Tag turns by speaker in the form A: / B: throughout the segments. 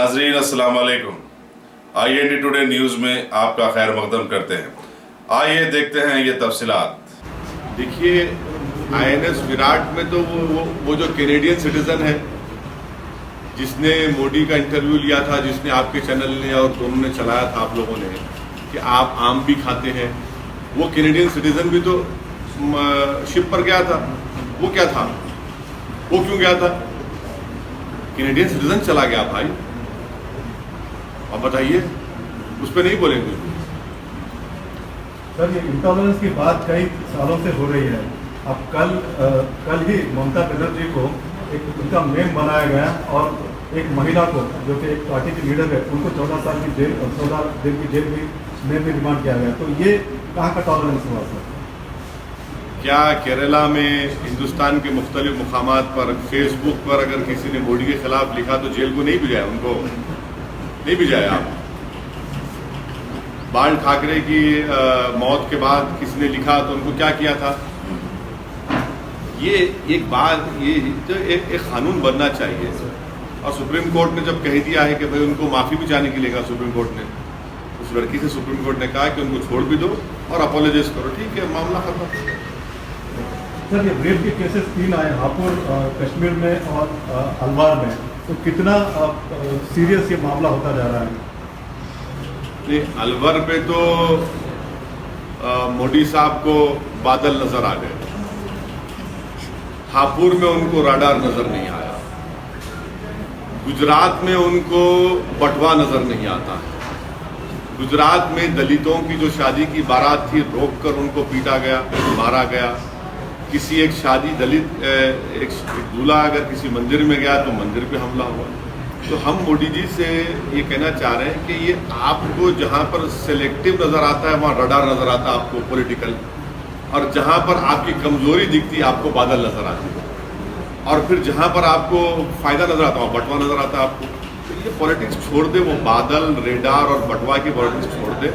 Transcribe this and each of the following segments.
A: नाजरीन अस्सलाम वालेकुम। IND टुडे न्यूज़ में आपका खैर मकदम करते हैं। आइए देखते हैं ये तफसीलात।
B: देखिए, INS विराट में तो वो जो कैनेडियन सिटीजन है जिसने मोदी का इंटरव्यू लिया था, जिसने आपके चैनल ने और दोनों ने चलाया था आप लोगों ने कि आप आम भी खाते हैं, वो कैनेडियन सिटीजन भी तो शिप पर गया था। वो क्या था, वो क्यों गया था? कैनेडियन सिटीजन चला गया भाई। अब बताइए, उस पर नहीं बोलेंगे
C: सर। ये इंटॉलरेंस की बात कई सालों से हो रही है। अब कल ही ममता बनर्जी को एक उनका मेम बनाया गया और एक महिला को जो कि एक पार्टी की लीडर है उनको 14 साल की जेल और 14 दिन की जेल में भी रिमांड किया गया। तो ये कहाँ का टॉलरेंस हुआ सर?
B: क्या केरला में हिंदुस्तान के मुख्तलिफ मुकामात पर फेसबुक पर अगर किसी ने मोदी के खिलाफ लिखा तो जेल को नहीं भिजाया? उनको नहीं भिजाया। आप बाल ठाकरे की मौत के बाद किसी ने लिखा तो उनको क्या किया था? ये एक बात, ये तो एक कानून बनना चाहिए। और सुप्रीम कोर्ट ने जब कह दिया है कि भाई उनको माफ़ी भी चाहने के लिए कहा सुप्रीम कोर्ट ने, उस लड़की से सुप्रीम कोर्ट ने कहा कि उनको छोड़ भी दो और अपोलोजाइज करो, ठीक है, मामला खत्म।
C: सर, ये रेप के केसेस 3 आए हापुड़, कश्मीर में और अलवार में, तो कितना सीरियस ये मामला होता जा रहा है?
B: नहीं, अलवर पे तो मोदी साहब को बादल नजर आ गए, हापुड़ में उनको राडार नजर नहीं आया, गुजरात में उनको बटवा नजर नहीं आता है। गुजरात में दलितों की जो शादी की बारात थी रोककर उनको पीटा गया, मारा गया। किसी एक शादी दलित एक दूल्हा अगर किसी मंदिर में गया तो मंदिर पे हमला हुआ। तो हम मोदी जी से ये कहना चाह रहे हैं कि ये आपको जहाँ पर सिलेक्टिव नज़र आता है वहाँ रडार नज़र आता है आपको पॉलिटिकल, और जहाँ पर आपकी कमजोरी दिखती है आपको बादल नज़र आती है, और फिर जहाँ पर आपको फ़ायदा नज़र आता है वहाँ बटवा नज़र आता है आपको। तो ये पॉलिटिक्स छोड़ दे, वो बादल, रेडार और बटवा की पॉलिटिक्स छोड़ दे।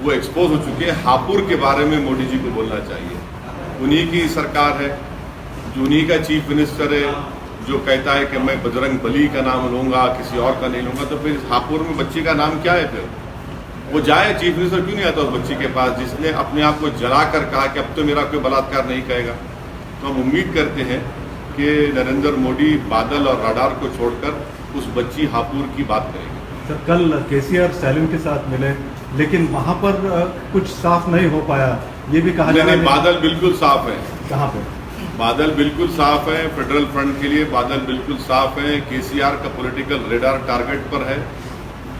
B: वो एक्सपोज हो चुके हैं। हापुड़ के बारे में मोदी जी को बोलना चाहिए। उन्हीं की सरकार है, जो उन्हीं का चीफ मिनिस्टर है, जो कहता है कि मैं बजरंग बली का नाम लूँगा, किसी और का नहीं लूँगा। तो फिर हापुड़ में बच्ची का नाम क्या है? फिर वो जाए, चीफ मिनिस्टर क्यों नहीं आता उस बच्ची के पास जिसने अपने आप को जला कर कहा कि अब तो मेरा कोई बलात्कार नहीं कहेगा? तो हम उम्मीद करते हैं कि नरेंद्र मोदी बादल और राडार को छोड़कर उस बच्ची हापुड़ की बात करेंगे।
C: सर, कल केसीआर स्टालिन के साथ मिले, लेकिन वहाँ पर कुछ साफ नहीं हो पाया। ये भी कहा जा रहा है
B: बादल बिल्कुल साफ है।
C: कहाँ पे?
B: बादल बिल्कुल साफ है। फेडरल फ्रंट के लिए बादल बिल्कुल साफ है। केसीआर का पॉलिटिकल रेडार टारगेट पर है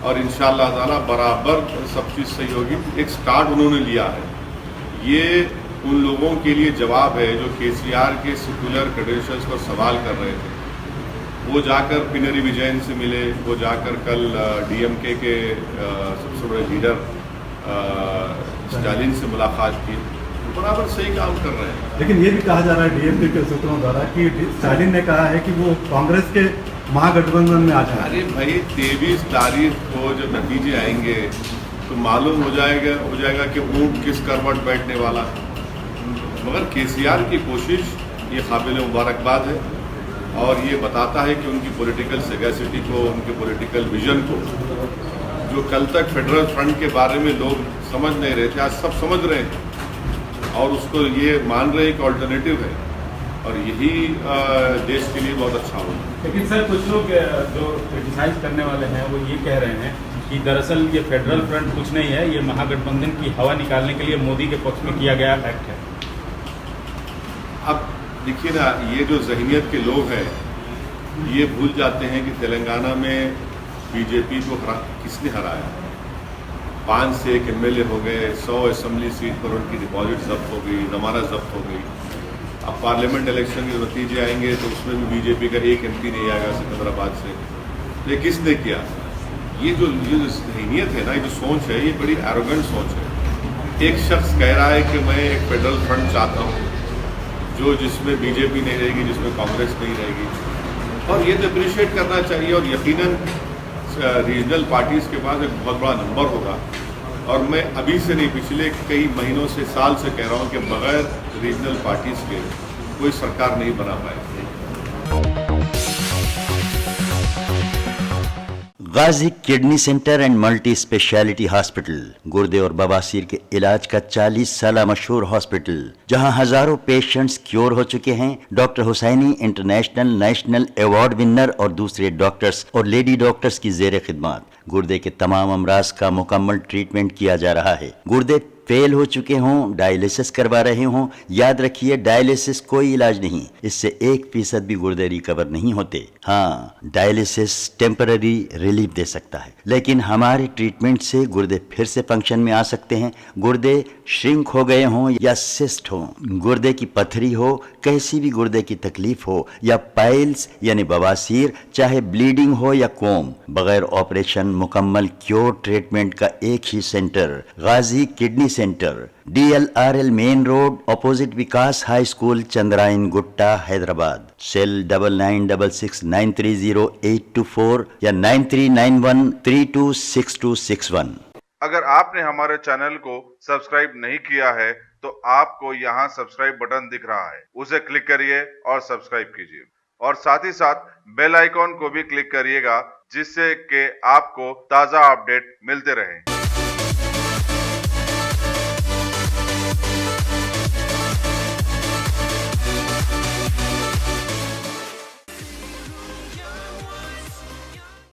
B: और इंशाअल्लाह ताला बराबर सब चीज़ सही होगी। एक स्टार्ट उन्होंने लिया है। ये उन लोगों के लिए जवाब है जो केसीआर के सेक्युलर क्रेडेंशियल्स पर सवाल कर रहे थे। वो जाकर पिनरी विजयन से मिले, वो जाकर कल DMK के सबसे बड़े लीडर स्टालिन से मुलाकात की। बराबर सही काम कर रहे हैं।
C: लेकिन ये भी कहा जा रहा है DMK के सूत्रों द्वारा कि स्टालिन ने कहा है कि वो कांग्रेस के महागठबंधन में आ जाए।
B: अरे भाई, 23 तारीख को जब नतीजे आएंगे तो मालूम हो जाएगा कि ऊँट किस करवट बैठने वाला है। मगर केसीआर की कोशिश ये काबिल मुबारकबाद है और ये बताता है कि उनकी पॉलिटिकल सेगैसिटी को, उनके पॉलिटिकल विजन को, जो कल तक फेडरल फ्रंट के बारे में लोग समझ नहीं रहे थे, आज सब समझ रहे हैं और उसको ये मान रहे हैं कि ऑल्टरनेटिव है और यही देश के लिए बहुत अच्छा होगा।
D: लेकिन सर, कुछ लोग जो क्रिटिसाइज करने वाले हैं वो ये कह रहे हैं कि दरअसल ये फेडरल फ्रंट कुछ नहीं है, ये महागठबंधन की हवा निकालने के लिए मोदी के पक्ष में किया गया एक्ट है।
B: अब देखिए ना, ये जो जहनियत के लोग हैं ये भूल जाते हैं कि तेलंगाना में बीजेपी को किसने हराया। 5 से 1 MLA हो गए, 100 असेंबली सीट पर उनकी डिपॉजिट जब्त हो गई, जमानत जब्त हो गई। अब पार्लियामेंट इलेक्शन के नतीजे आएंगे तो उसमें भी बीजेपी का एक MP नहीं आएगा सिकंदराबाद से। तो ये किसने किया? ये जो जहनियत है ना, ये जो सोच है, ये बड़ी एरोगेंट सोच है। एक शख्स कह रहा है कि मैं एक फेडरल फ्रंट चाहता हूँ जो जिसमें बीजेपी नहीं रहेगी, जिसमें कांग्रेस नहीं रहेगी, और ये तो अप्रिशिएट करना चाहिए। और यकीनन रीजनल पार्टीज़ के पास एक बहुत बड़ा नंबर होगा और मैं अभी से नहीं, पिछले कई महीनों से, साल से कह रहा हूँ कि बगैर रीजनल पार्टीज़ के कोई सरकार नहीं बना पाएगी।
E: Ghazi kidney centre and multi speciality hospital, गुर्दे और बवासीर के इलाज का 40 साल मशहूर हॉस्पिटल, जहां हजारों पेशेंट्स क्योर हो चुके हैं। Doctor Hussaini international national award winner और दूसरे डॉक्टर्स और लेडी डॉक्टर्स की जेर खिदमत गुर्दे के तमाम अमराज का मुकम्मल ट्रीटमेंट किया जा रहा है। गुर्दे फेल हो चुके हों, डायलिसिस करवा रहे हों, याद रखिए डायलिसिस कोई इलाज नहीं, इससे 1% भी गुर्दे रिकवर नहीं होते। हाँ, डायलिसिस टेम्पररी रिलीफ दे सकता है, लेकिन हमारे ट्रीटमेंट से गुर्दे फिर से फंक्शन में आ सकते हैं। गुर्दे श्रिंक हो गए हों या सिस्ट हो, गुर्दे की पथरी हो, कैसी भी गुर्दे की तकलीफ हो या पाइल्स यानी बवासीर, चाहे ब्लीडिंग हो या कोम, बगैर ऑपरेशन मुकम्मल क्योर ट्रीटमेंट का एक ही centre, Ghazi kidney centre, DLRL main road, opposite Vikas high school, Chandrayan Gutta, Hyderabad. Cell 9966930824 या 9391326261।
A: अगर आपने हमारे चैनल को सब्सक्राइब नहीं किया है तो आपको यहाँ सब्सक्राइब बटन दिख रहा है, उसे क्लिक करिए और सब्सक्राइब कीजिए और साथ ही साथ बेल आइकॉन को भी क्लिक करिएगा, जिससे कि आपको ताज़ा अपडेट मिलते रहें।